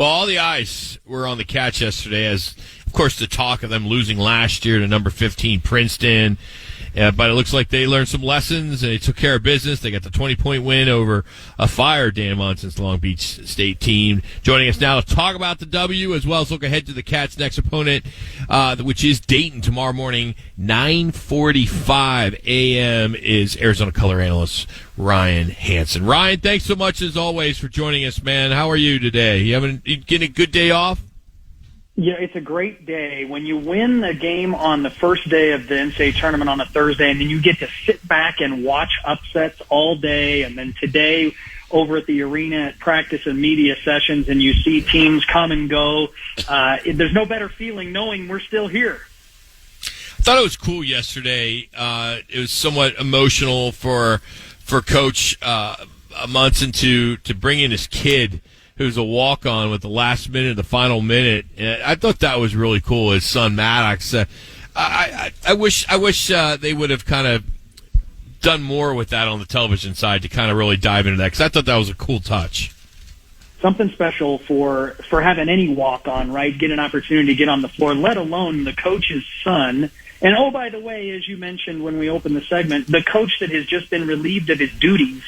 Well, all the eyes were on the Cats yesterday as, of course, the talk of them losing last year to number 15 Princeton. But it looks like they learned some lessons and they took care of business. They got the 20-point win over a fired Dan Monson's Long Beach State team. Joining us now to talk about the W as well as look ahead to the Cats' next opponent, which is Dayton tomorrow morning, 9:45 a.m. is Arizona color analyst Ryan Hansen. Ryan, thanks so much as always for joining us, man. How are you today? You getting a good day off? Yeah, it's a great day. When you win a game on the first day of the NCAA tournament on a Thursday, and then you get to sit back and watch upsets all day, and then today over at the arena at practice and media sessions, and you see teams come and go, there's no better feeling knowing we're still here. I thought it was cool yesterday. It was somewhat emotional for Coach Monson to bring in his kid, who's a walk-on with the last minute, the final minute. I thought that was really cool. His son Maddox. I wish they would have kind of done more with that on the television side to kind of really dive into that, because I thought that was a cool touch. Something special for having any walk-on, right? Get an opportunity to get on the floor, let alone the coach's son. And, oh, by the way, as you mentioned when we opened the segment, the coach that has just been relieved of his duties,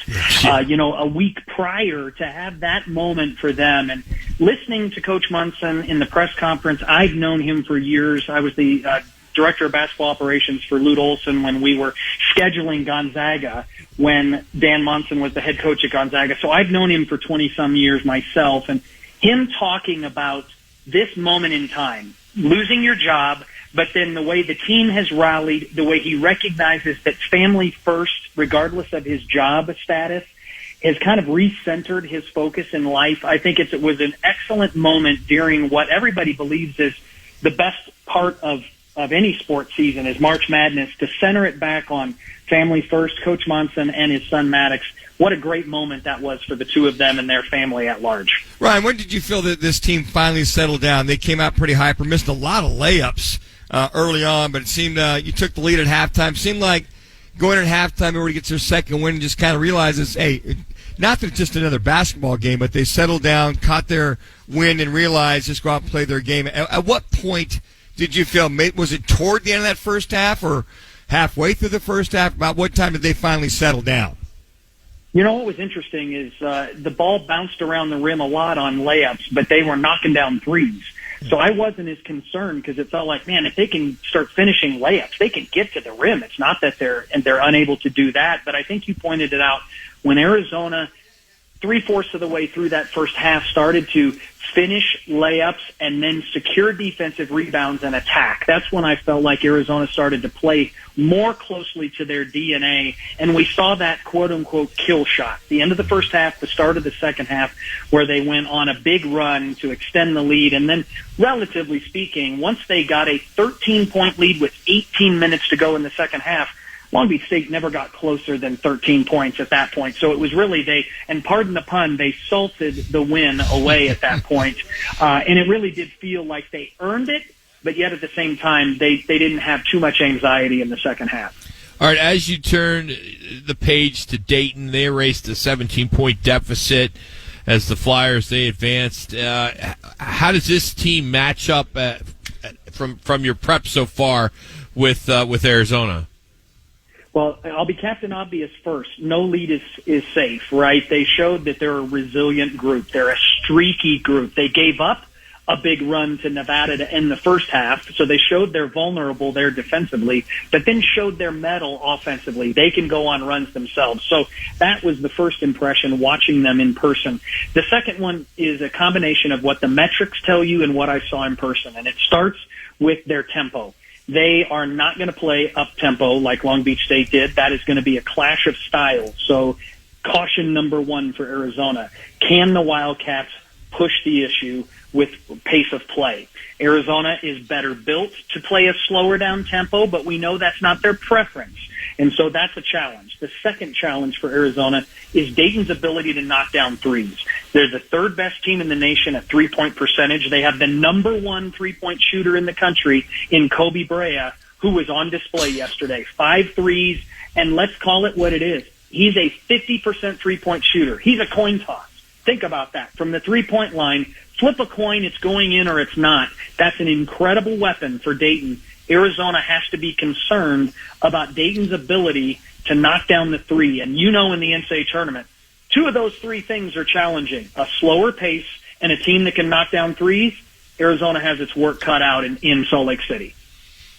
a week prior, to have that moment for them. And listening to Coach Monson in the press conference, I've known him for years. I was the director of basketball operations for Lute Olson when we were scheduling Gonzaga when Dan Monson was the head coach at Gonzaga. So I've known him for 20-some years myself. And him talking about this moment in time, losing your job, but then the way the team has rallied, the way he recognizes that family first, regardless of his job status, has kind of recentered his focus in life. I think it was an excellent moment during what everybody believes is the best part of any sports season is March Madness, to center it back on family first, Coach Monson and his son Maddox. What a great moment that was for the two of them and their family at large. Ryan, when did you feel that this team finally settled down? They came out pretty hyper, missed a lot of layups early on, but it seemed you took the lead at halftime. Seemed like going at halftime, everybody gets their second win and just kind of realizes, hey, not that it's just another basketball game, but they settled down, caught their win, and realized just go out and play their game. At what point did you feel, was it toward the end of that first half or halfway through the first half? About what time did they finally settle down? You know what was interesting is the ball bounced around the rim a lot on layups, but they were knocking down threes. So I wasn't as concerned because it felt like, man, if they can start finishing layups, they can get to the rim. It's not that they're unable to do that. But I think you pointed it out when Arizona, 3/4 of the way through that first half, started to finish layups and then secure defensive rebounds and attack. That's when I felt like Arizona started to play more closely to their DNA, and we saw that quote-unquote kill shot. The end of the first half, the start of the second half, where they went on a big run to extend the lead. And then, relatively speaking, once they got a 13-point lead with 18 minutes to go in the second half, Long Beach State never got closer than 13 points at that point. So it was really and pardon the pun, they salted the win away at that point. And it really did feel like they earned it, but yet at the same time, they didn't have too much anxiety in the second half. All right, as you turn the page to Dayton, they erased a 17-point deficit as the Flyers, they advanced. How does this team match up from your prep so far with Arizona? Well, I'll be Captain Obvious first. No lead is safe, right? They showed that they're a resilient group. They're a streaky group. They gave up a big run to Nevada to end the first half, so they showed they're vulnerable there defensively, but then showed their mettle offensively. They can go on runs themselves. So that was the first impression watching them in person. The second one is a combination of what the metrics tell you and what I saw in person, and it starts with their tempo. They are not going to play up-tempo like Long Beach State did. That is going to be a clash of styles. So caution number one for Arizona. Can the Wildcats push the issue with pace of play? Arizona is better built to play a slower down tempo, but we know that's not their preference. And so that's a challenge. The second challenge for Arizona is Dayton's ability to knock down threes. They're the third best team in the nation at three-point percentage. They have the number one three-point shooter in the country in Kobe Brea, who was on display yesterday. 5 threes, and let's call it what it is. He's a 50% three-point shooter. He's a coin toss. Think about that. From the three-point line, flip a coin, it's going in or it's not. That's an incredible weapon for Dayton. Arizona has to be concerned about Dayton's ability to knock down the three. And in the NCAA tournament, two of those three things are challenging. A slower pace and a team that can knock down threes. Arizona has its work cut out in Salt Lake City.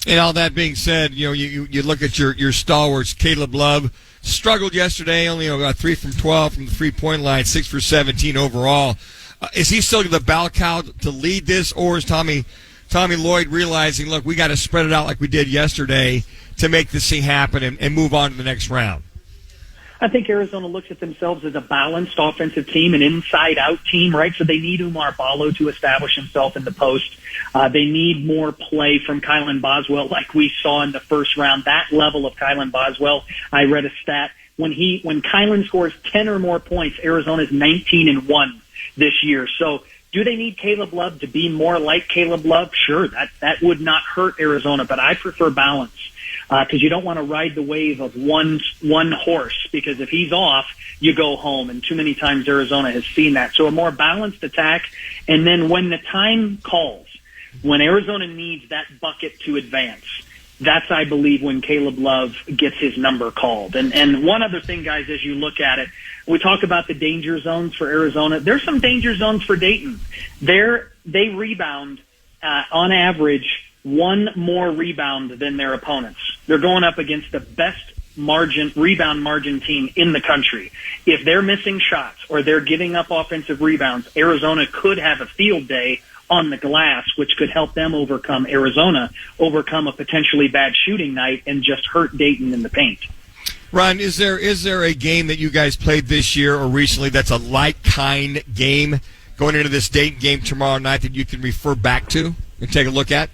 And all that being said, you look at your stalwarts. Caleb Love struggled yesterday, only got 3 from 12 from the 3-point line, 6 for 17 overall. Is he still the bell cow to lead this, or is Tommy Lloyd realizing, look, we got to spread it out like we did yesterday to make this thing happen and move on to the next round? I think Arizona looks at themselves as a balanced offensive team, an inside-out team, right? So they need Umar Ballo to establish himself in the post. They need more play from Kylan Boswell like we saw in the first round. That level of Kylan Boswell, I read a stat. When Kylan scores 10 or more points, Arizona's 19-1 this year. So do they need Caleb Love to be more like Caleb Love? Sure, that would not hurt Arizona, but I prefer balance. Because you don't want to ride the wave of one horse, because if he's off, you go home. And too many times Arizona has seen that. So a more balanced attack. And then when the time calls, when Arizona needs that bucket to advance, that's, I believe, when Caleb Love gets his number called. And one other thing, guys, as you look at it, we talk about the danger zones for Arizona. There's some danger zones for Dayton. They rebound on average one more rebound than their opponents. They're going up against the best rebound margin team in the country. If they're missing shots or they're giving up offensive rebounds, Arizona could have a field day on the glass, which could help them overcome a potentially bad shooting night and just hurt Dayton in the paint. Ron, is there a game that you guys played this year or recently that's a like-kind game going into this Dayton game tomorrow night that you can refer back to and take a look at?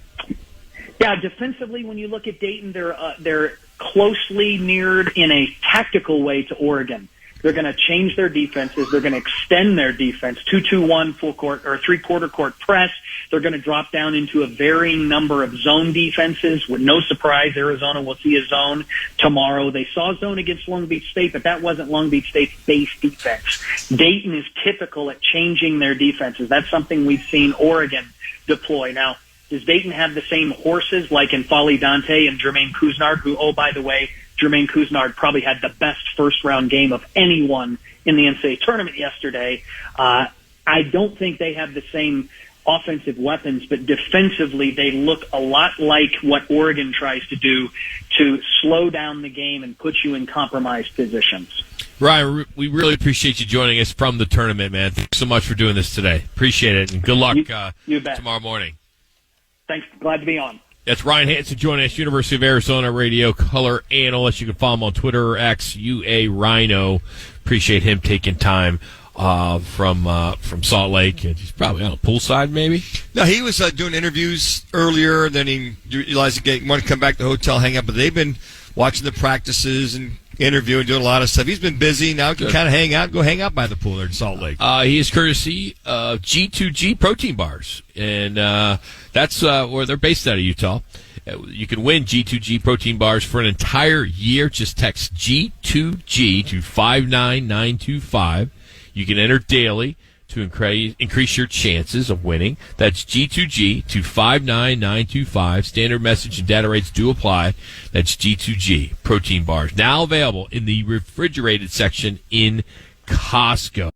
Yeah, defensively, when you look at Dayton, they're closely mirrored in a tactical way to Oregon. They're going to change their defenses. They're going to extend their defense, 2-2-1 full court or three-quarter court press. They're going to drop down into a varying number of zone defenses. With no surprise, Arizona will see a zone tomorrow. They saw zone against Long Beach State, but that wasn't Long Beach State's base defense. Dayton is typical at changing their defenses. That's something we've seen Oregon deploy. Now, does Dayton have the same horses like in Folly Dante and Jermaine Couisnard, who, oh, by the way, Jermaine Couisnard probably had the best first-round game of anyone in the NCAA tournament yesterday. I don't think they have the same offensive weapons, but defensively they look a lot like what Oregon tries to do to slow down the game and put you in compromised positions. Ryan, we really appreciate you joining us from the tournament, man. Thanks so much for doing this today. Appreciate it, and good luck you bet. Tomorrow morning. Thanks. Glad to be on. That's Ryan Hansen joining us, University of Arizona radio color analyst. You can follow him on Twitter or X, UA Rhino. Appreciate him taking time from Salt Lake. He's probably on a poolside, maybe. No, he was doing interviews earlier. Then he realized he wanted to come back to the hotel, hang out. But they've been watching the practices and interviewing, doing a lot of stuff. He's been busy. Now he can kind of hang out, go hang out by the pool there in Salt Lake. He is courtesy of G2G protein bars, and that's where they're based out of Utah. You can win G2G protein bars for an entire year. Just text G2G to 59925. You can enter daily to increase your chances of winning. That's G2G to 59925. Standard message and data rates do apply. That's G2G protein bars. Now available in the refrigerated section in Costco.